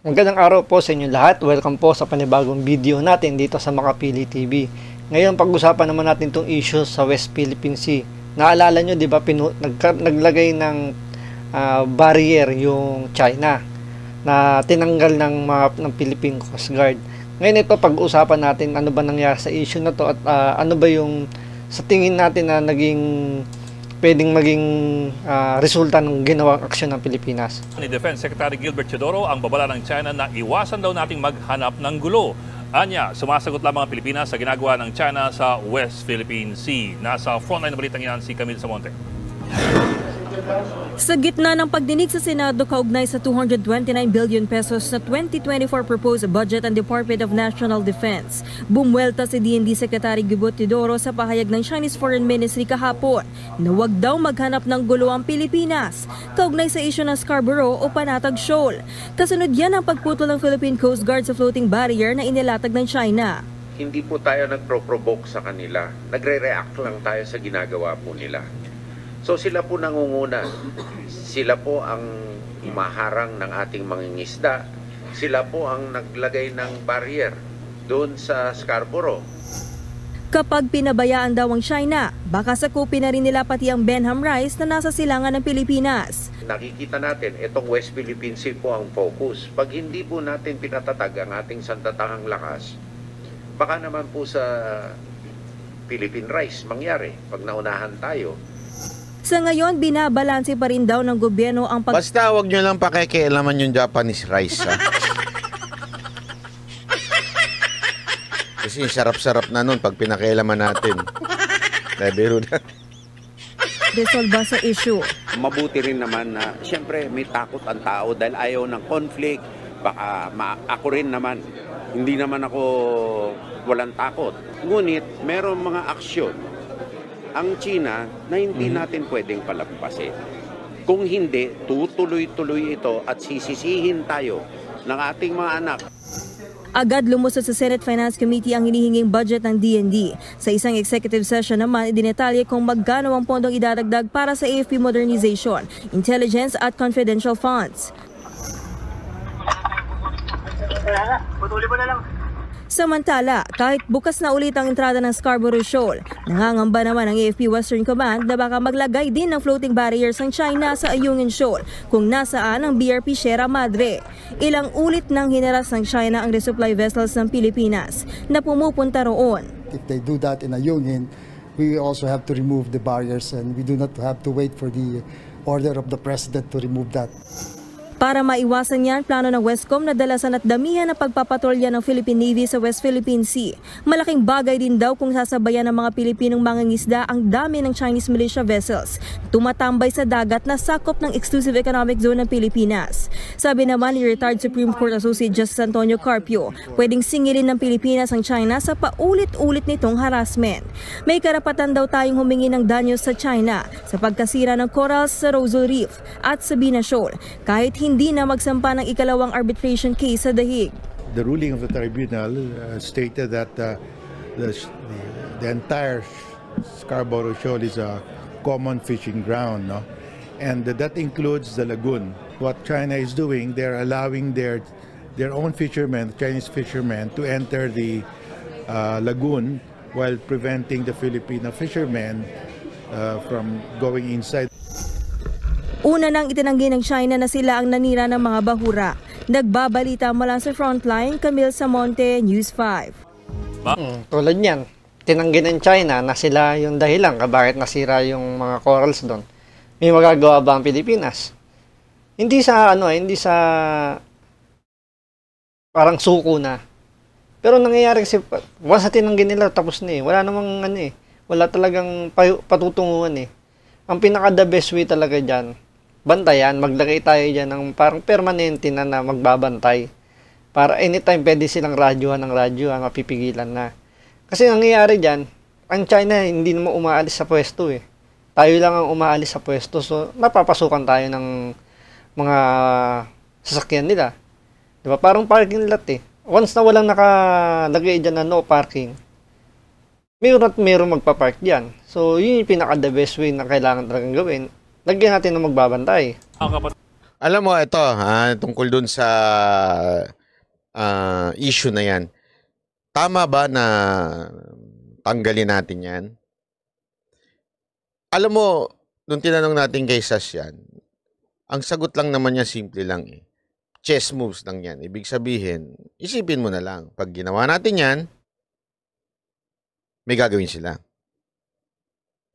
Magandang araw po sa inyo lahat. Welcome po sa panibagong video natin dito sa Makapili TV. Ngayon pag-usapan naman natin itong issue sa West Philippine Sea. Naalala nyo, di ba, naglagay ng barrier yung China na tinanggal ng Philippine Coast Guard. Ngayon ito pag-usapan natin ano ba nangyari sa issue na to at ano ba yung sa tingin natin na pwedeng maging resulta ng ginawang aksyon ng Pilipinas. Ni Defense Secretary Gilbert Teodoro ang babala ng China na iwasan daw nating maghanap ng gulo. Anya, sumasagot lamang ang Pilipinas sa ginagawa ng China sa West Philippine Sea. Nasa frontline na balitang yan si Camille Samonte. Sa gitna ng pagdinig sa Senado kaugnay sa 229 billion pesos na 2024 proposed budget ng Department of National Defense, bumwelta si DND Secretary Gilbert Teodoro sa pahayag ng Chinese Foreign Ministry kahapon na wag daw maghanap ng gulo ang Pilipinas kaugnay sa isyu ng Scarborough o Panatag Shoal. Kasunod yan ang pagputol ng Philippine Coast Guard sa floating barrier na inilatag ng China. Hindi po tayo nagpro-provoke sa kanila. Nagre-react lang tayo sa ginagawa po nila. So sila po nangunguna. Sila po ang maharang ng ating mangingisda. Sila po ang naglagay ng barrier doon sa Scarborough. Kapag pinabayaan daw ang China, baka sakupin na rin nila pati ang Benham Rice na nasa silangan ng Pilipinas. Nakikita natin, itong West Philippine Sea po ang focus. Pag hindi po natin pinatatag ang ating sandatahang lakas, baka naman po sa Philippine Rice mangyari pag naunahan tayo. Sa ngayon, binabalanse pa rin daw ng gobyerno ang Basta wag nyo lang pakikialaman yung Japanese rice, ha? Kasi sarap-sarap na nun pag pinakialaman natin. Biro na. Resolba sa issue. Mabuti rin naman na, siyempre may takot ang tao dahil ayaw ng conflict. Baka ako rin naman, hindi naman ako walang takot. Ngunit, meron mga aksyon ang China na hindi natin pwedeng palampasin. Kung hindi, tutuloy-tuloy ito at sisisihin tayo ng ating mga anak. Agad lumusot sa Senate Finance Committee ang hinihinging budget ng DND. Sa isang executive session naman, idinetalye kung magkano ang pondong idadagdag para sa AFP modernization, intelligence at confidential funds. Patuloy mo na lang. Samantala, kahit bukas na ulit ang entrada ng Scarborough Shoal, nangangamba naman ang AFP Western Command na baka maglagay din ng floating barriers ng China sa Ayungin Shoal kung nasaan ang BRP Sierra Madre. Ilang ulit nang hinaras ng China ang resupply vessels ng Pilipinas na pumupunta roon. If they do that in Ayungin, we also have to remove the barriers and we do not have to wait for the order of the President to remove that. Para maiwasan yan, plano ng Westcom na dalasan at damihan ang pagpapatrolya ng Philippine Navy sa West Philippine Sea. Malaking bagay din daw kung sasabayan ng mga Pilipinong mangingisda ang dami ng Chinese militia vessels tumatambay sa dagat na sakop ng Exclusive Economic Zone ng Pilipinas. Sabi naman ni retired Supreme Court Associate Justice Antonio Carpio, pwedeng singilin ng Pilipinas ang China sa paulit-ulit nitong harassment. May karapatan daw tayong humingi ng danyos sa China sa pagkasira ng corals sa Rosal Reef at Sabina Shoal, kahit hindi na magsampa ng ikalawang arbitration case sa The Hague. The ruling of the tribunal stated that the entire Scarborough Shoal is a common fishing ground, no? And that includes the lagoon. What China is doing, they're allowing their own fishermen, Chinese fishermen, to enter the lagoon while preventing the Filipino fishermen from going inside. Una nang itinanggi ng China na sila ang nanira ng mga bahura. Nagbabalita mula sa Frontline, Camille Samonte, News 5. Tulad niyan, tinanggi ng China na sila yung dahilan bakit nasira yung mga corals doon. May magagawa ba ang Pilipinas? Hindi sa parang suko na. Pero nangyayari kasi once na tinanggi nila tapos na eh. Wala namang wala talagang patutunguhan eh. Ang pinaka the best way talaga diyan, bantayan, maglagay tayo diyan ng parang permanente na magbabantay. Para anytime pwede silang radyohan ng radyo, mapipigilan na. Kasi ang nangyayari diyan, ang China hindi naman umaalis sa pwesto eh. Tayo lang ang umaalis sa pwesto, so napapasukan tayo ng mga sasakyan nila. 'Di ba? Parang parking lot eh. Once na walang nakalagay diyan na no parking, mayroon magpa-park diyan. So, yun yung pinaka-the best way na kailangan talagang gawin. Lagyan natin ng magbabantay. Alam mo, ito, tungkol dun sa issue na yan. Tama ba na tanggalin natin yan? Alam mo, nung tinanong natin kay Sas yan, ang sagot lang naman niya simple lang eh. Chess moves lang yan. Ibig sabihin, isipin mo na lang, pag ginawa natin yan, may gagawin sila.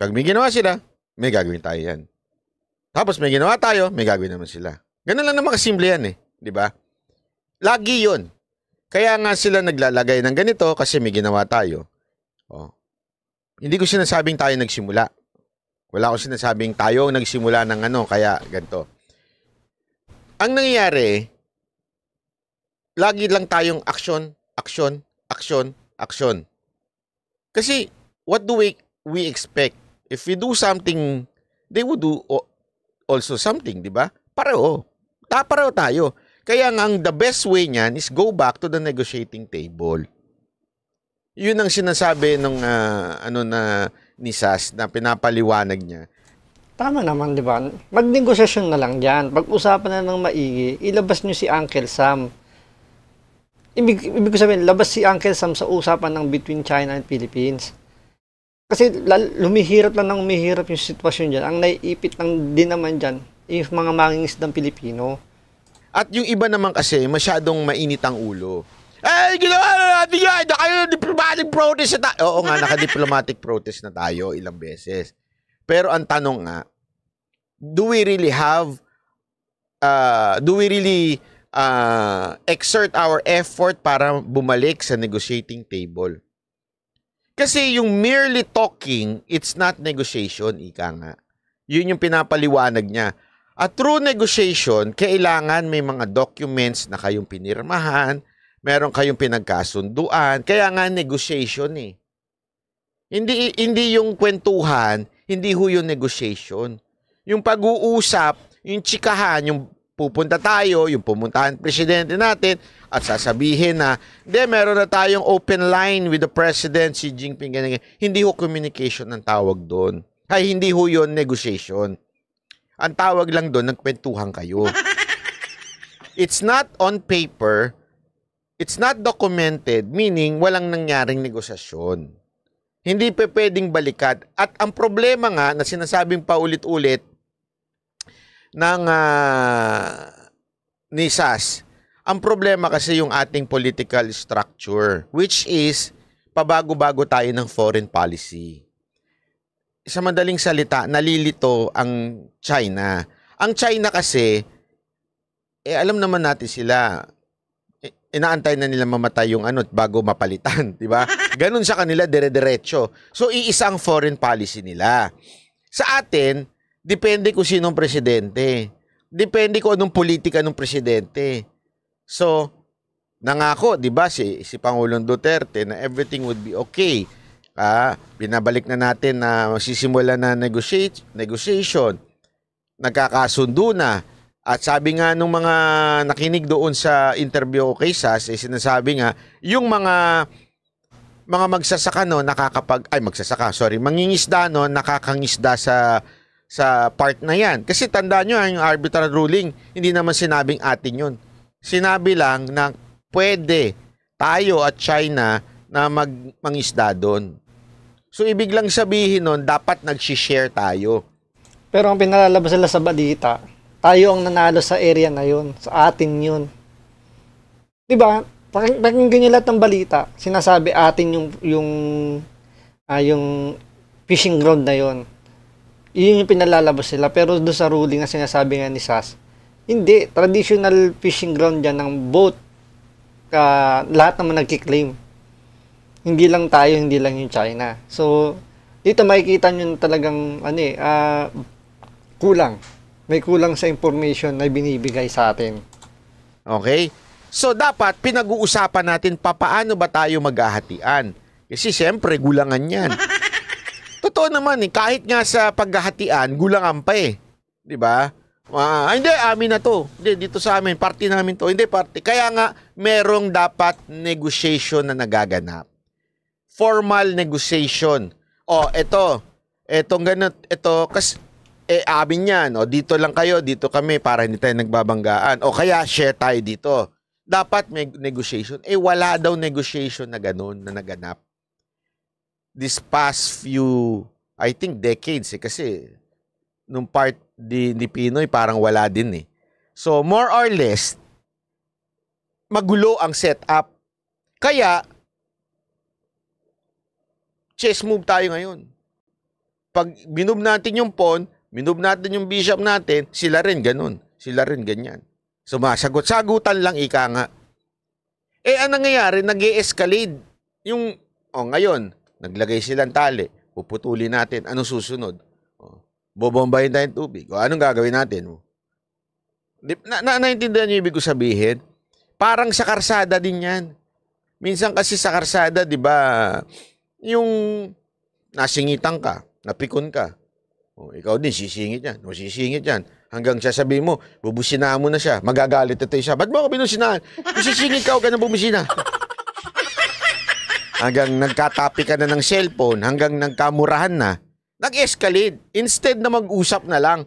Pag may ginawa sila, may gagawin tayo yan. Tapos may ginawa tayo, may gagawin naman sila. Ganun lang naman kasimple yan eh. Di ba? Lagi yun. Kaya nga sila naglalagay ng ganito kasi may ginawa tayo. Oh. Hindi ko sinasabing tayo nagsimula. Wala akong sinasabing tayo nagsimula ng ano, kaya ganito. Ang nangyayari, lagi lang tayong action, action, action, action. Kasi, what do we expect? If we do something, they would do also something, di ba? Pareho. Pareho tayo. Kaya nga, the best way niyan is go back to the negotiating table. Yun ang sinasabi nung ni Sas na pinapaliwanag niya. Tama naman, di ba? Magnegosasyon na lang dyan. Pag-usapan na ng maigi, ilabas nyo si Uncle Sam. Ibig ko sabihin, labas si Uncle Sam sa usapan ng between China and Philippines. Kasi lumihirap lang ng umihirap yung sitwasyon dyan. Ang naiipit lang din naman dyan, yung mga mangingisdang Pilipino. At yung iba naman kasi, masyadong mainit ang ulo. Ginawa na natin yan! Naka-diplomatic protest na tayo. Oo nga, naka-diplomatic protest na tayo ilang beses. Pero ang tanong nga, do we really exert our effort para bumalik sa negotiating table? Kasi yung merely talking, it's not negotiation, ika nga. Yun yung pinapaliwanag niya. At through negotiation, kailangan may mga documents na kayong pinirmahan, meron kayong pinagkasunduan, kaya nga negotiation eh. Hindi yung kwentuhan, hindi ho yung negotiation. Yung pag-uusap, yung tsikahan, yung pupunta tayo, yung pumuntahan presidente natin, at sasabihin na, meron na tayong open line with the President, Xi Jinping, ganyan. Hindi ho communication ang tawag doon. Hindi ho yun negotiation. Ang tawag lang doon, nagkwentuhan kayo. It's not on paper, it's not documented, meaning walang nangyaring negosasyon. Hindi pa pwedeng balikat. At ang problema nga na sinasabing paulit-ulit ng ni Sas, ang problema kasi yung ating political structure, which is pabago-bago tayo ng foreign policy. Sa madaling salita, nalilito ang China. Ang China kasi, alam naman natin sila, inaantay na nila mamatay yung bago mapalitan, di ba? Ganun sa kanila, dire-diretso. So, iisa ang foreign policy nila. Sa atin, depende kung sinong presidente. Depende kung anong politika ng presidente. So, nangako, di ba, si Pangulong Duterte na everything would be okay. Binabalik na natin na magsisimula na negotiation. Nagkakasundo na. At sabi nga nung mga nakinig doon sa interview ko kay Sas, sinasabi nga, yung mga magsasaka no, mangingisda no, nakakangisda sa part na yan. Kasi tandaan nyo, yung arbitral ruling, hindi naman sinabing atin yun. Sinabi lang na pwede tayo at China na mangisda doon. So, ibig lang sabihin nun, dapat nag-share tayo. Pero ang pinalalabas nila sa balita, tayo ang nanalo sa area na yun. Sa atin yun. Diba? Pakinggan nyo lahat ng balita. Sinasabi atin yung fishing ground na yun. Yun yung pinalalabas nila. Pero doon sa ruling na sinasabi nga ni Sas, hindi. Traditional fishing ground dyan ng boat. Lahat naman nagkiklaim. Hindi lang tayo, hindi lang yung China. So, dito makikita nyo talagang kulang. May kulang sa information na binibigay sa atin. Okay? So, dapat pinag-uusapan natin paano ba tayo maghahatian. Kasi siyempre, gulangan yan. Totoo naman kahit nga sa paghahatian, gulangan pa eh. Diba? Hindi, amin na to. Hindi, dito sa amin, party namin to. Hindi, party. Kaya nga, merong dapat negotiation na nagaganap. Formal negotiation. Etong ganun, kasi amin yan, o dito lang kayo, dito kami para hindi tayo nagbabanggaan. O kaya share tayo dito. Dapat may negotiation. Wala daw negotiation na ganun na naganap. This past few, I think decades kasi nung part ni Pinoy parang wala din eh. So more or less, magulo ang setup. Kaya, chess move tayo ngayon. Pag minove natin yung pawn, minove natin yung bishop natin, sila rin ganun. Sila rin ganyan. Sumasagot-sagutan lang, ika nga. Ang nangyayari, nag-e-escalate. Yung, ngayon, naglagay silang tali. Puputulin natin. Anong susunod? Bobombahin tayong tubig. Anong gagawin natin? Naintindihan niyo ibig ko sabihin? Parang sa karsada din yan. Minsan kasi sa karsada, di ba, yung nasingitan ka, napikon ka. Ikaw din, sisingit yan. Sisingit yan. Hanggang sasabihin mo, bubusinahan mo na siya. Magagalit ito siya. Ba't mo ako binusinahan? Sisingit ka o ka na bumusina. Hanggang nagkatapi ka na ng cellphone, hanggang nagkamurahan na, nag-escalate. Instead na mag-usap na lang.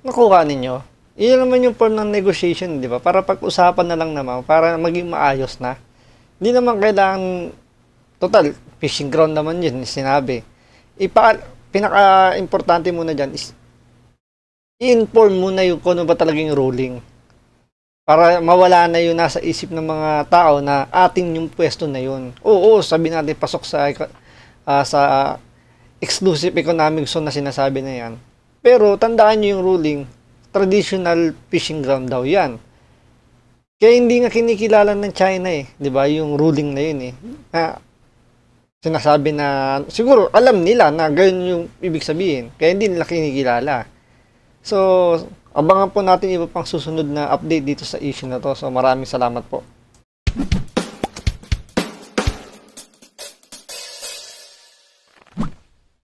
Nakuha ninyo. Iyon naman yung form ng negotiation, di ba? Para pag-usapan na lang naman, para maging maayos na. Hindi naman kailangan, total, fishing ground naman yun, sinabi. Pinaka-importante muna dyan is, i-inform muna yung kung ano ba talagang ruling. Para mawala na yun nasa isip ng mga tao na ating yung pwesto na yun. Oo, sabi natin pasok sa exclusive economic zone na sinasabi na yan. Pero tandaan nyo yung ruling, traditional fishing ground daw yan. Kaya hindi nga kinikilala ng China eh, 'di ba? Yung ruling na yun eh. Sinasabi na siguro alam nila na ganyan yung ibig sabihin, kaya hindi nila kinikilala. So, abangan po natin iba pang susunod na update dito sa issue na to. So, maraming salamat po.